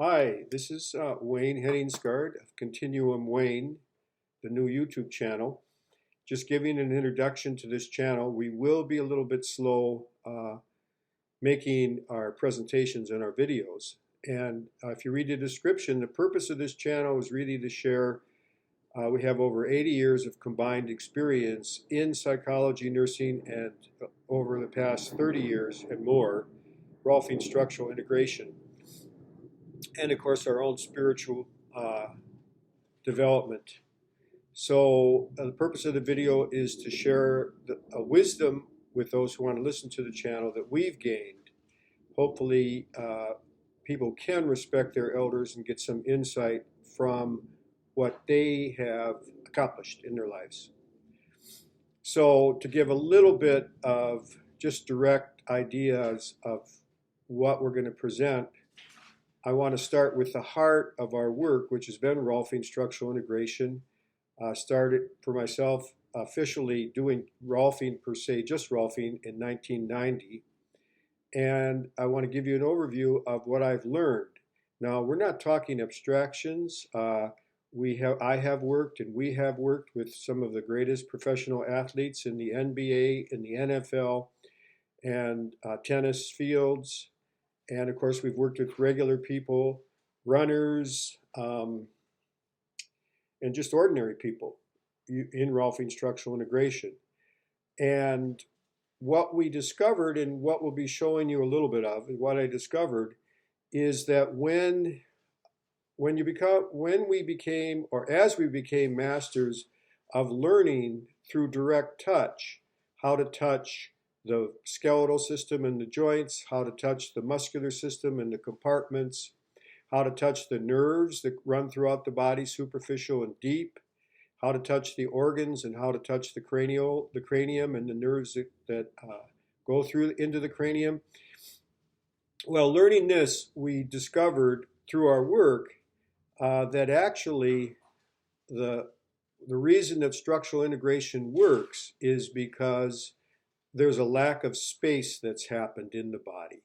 Hi, this is Wayne Henningsgaard of Continuum Wayne, the new YouTube channel. Just giving an introduction to this channel. We will be a little bit slow making our presentations and our videos. And if you read the description, the purpose of this channel is really to share. We have over 80 years of combined experience in psychology, nursing, and over the past 30 years and more, Rolfing structural integration. And of course, our own spiritual development. So the purpose of the video is to share a wisdom with those who want to listen to the channel that we've gained. Hopefully, people can respect their elders and get some insight from what they have accomplished in their lives. So to give a little bit of just direct ideas of what we're going to present, I want to start with the heart of our work, which has been Rolfing structural integration. Started for myself officially doing Rolfing per se, just Rolfing in 1990. And I want to give you an overview of what I've learned. Now, we're not talking abstractions. I have worked and we have worked with some of the greatest professional athletes in the NBA, in the NFL, and tennis fields. And of course, we've worked with regular people, runners, and just ordinary people in Rolfing structural integration. And what we discovered, and what we'll be showing you a little bit of, and what I discovered, is that when we became, or as we became masters of learning through direct touch, how to touch the skeletal system and the joints, how to touch the muscular system and the compartments, how to touch the nerves that run throughout the body, superficial and deep, how to touch the organs and how to touch the cranium and the nerves that go through into the cranium. Well, learning this, we discovered through our work that actually the reason that structural integration works is because there's a lack of space that's happened in the body.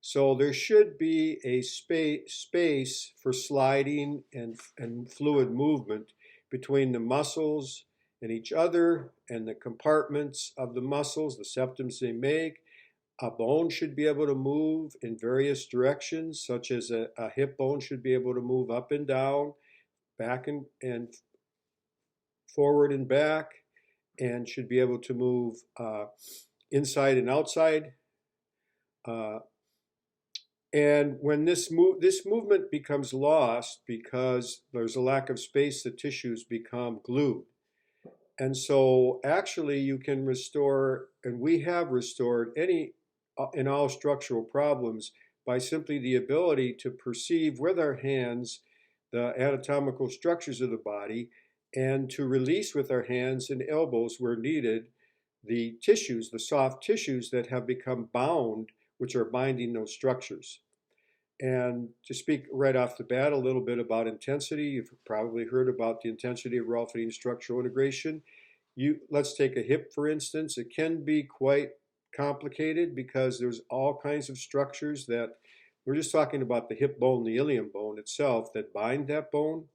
So there should be a space for sliding and fluid movement between the muscles and each other and the compartments of the muscles, the septums they make. A bone should be able to move in various directions, such as a hip bone should be able to move up and down, back and forward and back, and should be able to move inside and outside. And when this movement becomes lost because there's a lack of space, the tissues become glued. And so actually you can restore, and we have restored any and all structural problems by simply the ability to perceive with our hands the anatomical structures of the body and to release with our hands and elbows where needed the tissues, the soft tissues that have become bound, which are binding those structures. And to speak right off the bat a little bit about intensity, you've probably heard about the intensity of Rolfing structural integration. Let's take a hip, for instance. It can be quite complicated because there's all kinds of structures that, we're just talking about the hip bone, the ilium bone itself, that bind that bone.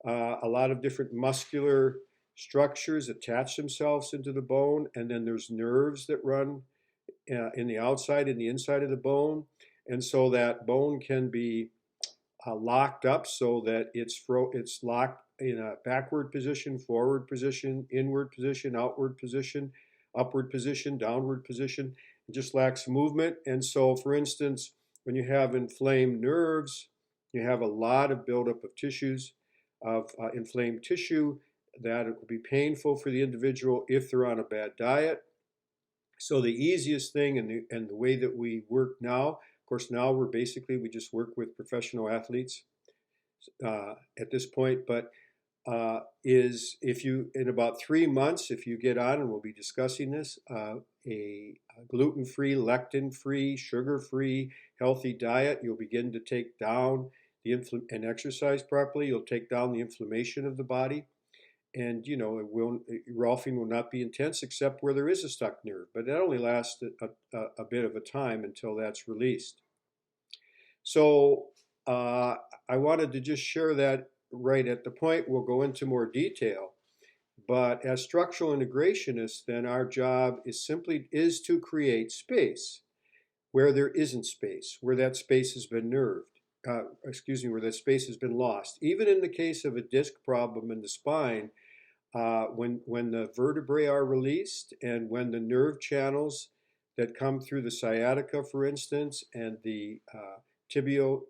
A lot of different muscular structures attach themselves into the bone, and then there's nerves that run in the outside and the inside of the bone. And so that bone can be locked up so that it's locked in a backward position, forward position, inward position, outward position, upward position, downward position. It just lacks movement. And so, for instance, when you have inflamed nerves, you have a lot of buildup of tissues, of inflamed tissue, that it will be painful for the individual if they're on a bad diet. So the easiest thing and the way that we work now, of course, now we just work with professional athletes at this point, but is if you, in about 3 months, if you get on, and we'll be discussing this, a gluten-free, lectin-free, sugar-free, healthy diet, you'll begin to take down and exercise properly, you'll take down the inflammation of the body. And Rolfing will not be intense except where there is a stuck nerve, but that only lasts a bit of a time until that's released. So I wanted to just share that right at the point. We'll go into more detail. But as structural integrationists, then our job is to create space where there isn't space, where that space has been where that space has been lost. Even in the case of a disc problem in the spine, when the vertebrae are released and when the nerve channels that come through the sciatica, for instance, and the tibial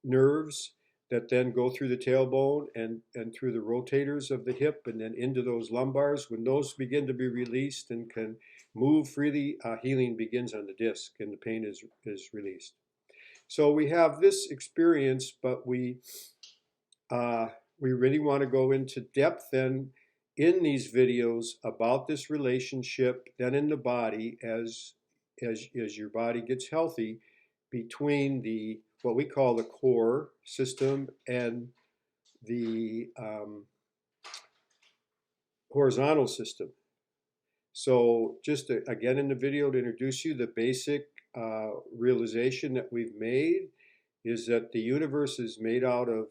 nerves that then go through the tailbone and through the rotators of the hip and then into those lumbars, when those begin to be released and can move freely, healing begins on the disc and the pain is released. So we have this experience, but we really want to go into depth then in these videos about this relationship then in the body as your body gets healthy between the what we call the core system and the horizontal system. So just to, again in the video to introduce you, the basic realization that we've made is that the universe is made out of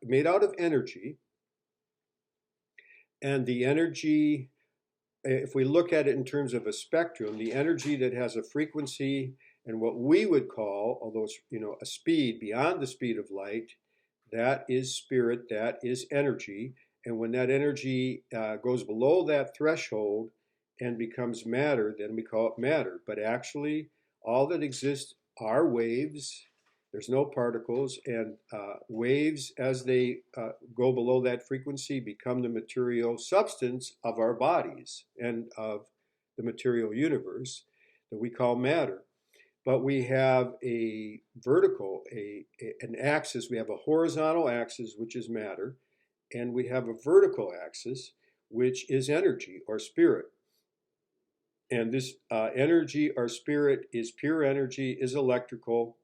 made out of energy, and the energy, if we look at it in terms of a spectrum, the energy that has a frequency and what we would call, although it's a speed beyond the speed of light, that is spirit, that is energy. And when that energy goes below that threshold and becomes matter, then we call it matter. But actually, all that exists are waves. There's no particles, and waves, as they go below that frequency, become the material substance of our bodies and of the material universe that we call matter. But we have a vertical, an axis. We have a horizontal axis, which is matter, and we have a vertical axis, which is energy or spirit. And this energy or spirit is pure energy, is electrical,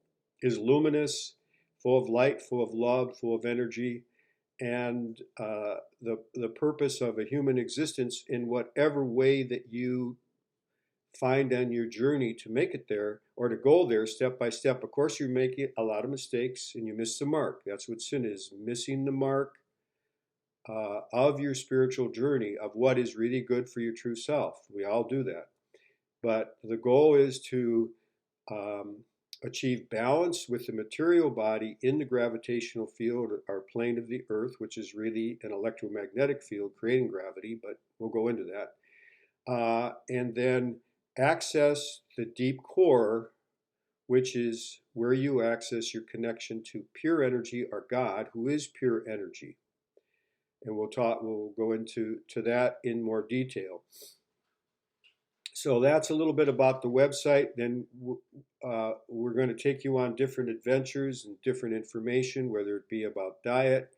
is luminous, full of light, full of love, full of energy, and the purpose of a human existence in whatever way that you find on your journey to make it there or to go there step by step. Of course, you're making a lot of mistakes and you miss the mark. That's what sin is, missing the mark of your spiritual journey, of what is really good for your true self. We all do that. But the goal is to achieve balance with the material body in the gravitational field or plane of the earth, which is really an electromagnetic field creating gravity, but we'll go into that. And then access the deep core, which is where you access your connection to pure energy or God, who is pure energy. And we'll go into that in more detail. So that's a little bit about the website. Then we're going to take you on different adventures and different information, whether it be about diet,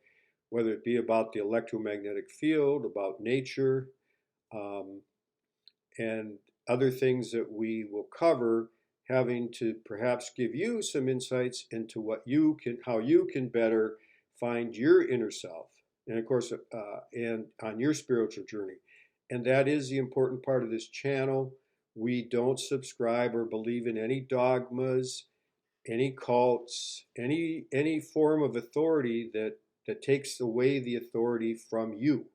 whether it be about the electromagnetic field, about nature, and other things that we will cover, having to perhaps give you some insights into how you can better find your inner self, and of course, and on your spiritual journey. And that is the important part of this channel. We don't subscribe or believe in any dogmas, any cults, any form of authority that takes away the authority from you.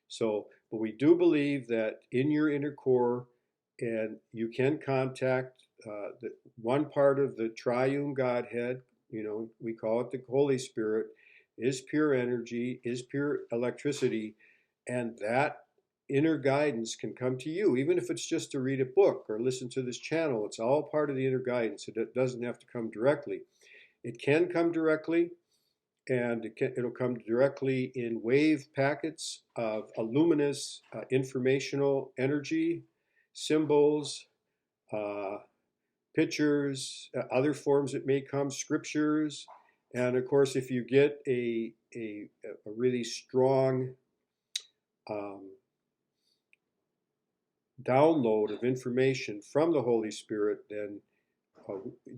So, but we do believe that in your inner core, and you can contact the one part of the triune Godhead, we call it the Holy Spirit, is pure energy, is pure electricity, and that inner guidance can come to you, even if it's just to read a book or listen to this channel. It's all part of the inner guidance. It doesn't have to come directly. It can come directly, and it'll come directly in wave packets of a luminous informational energy, symbols, pictures, other forms that may come, scriptures, and of course, if you get a really strong download of information from the Holy Spirit, then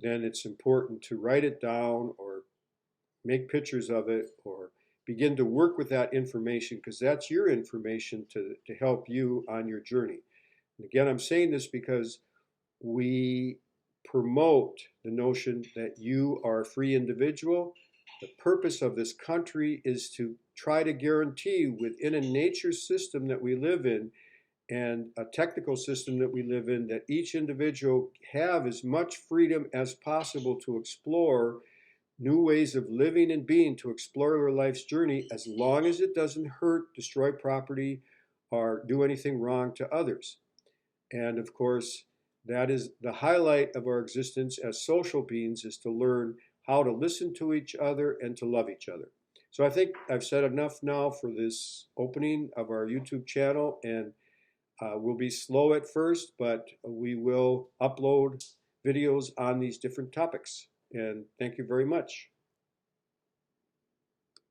it's important to write it down or make pictures of it or begin to work with that information, because that's your information to help you on your journey. And again, I'm saying this because we promote the notion that you are a free individual. The purpose of this country is to try to guarantee within a nature system that we live in and a technical system that we live in that each individual have as much freedom as possible to explore new ways of living and being, to explore their life's journey, as long as it doesn't hurt, destroy property, or do anything wrong to others. And of course, that is the highlight of our existence as social beings, is to learn how to listen to each other and to love each other. So I think I've said enough now for this opening of our YouTube channel, and we'll be slow at first, but we will upload videos on these different topics. And thank you very much.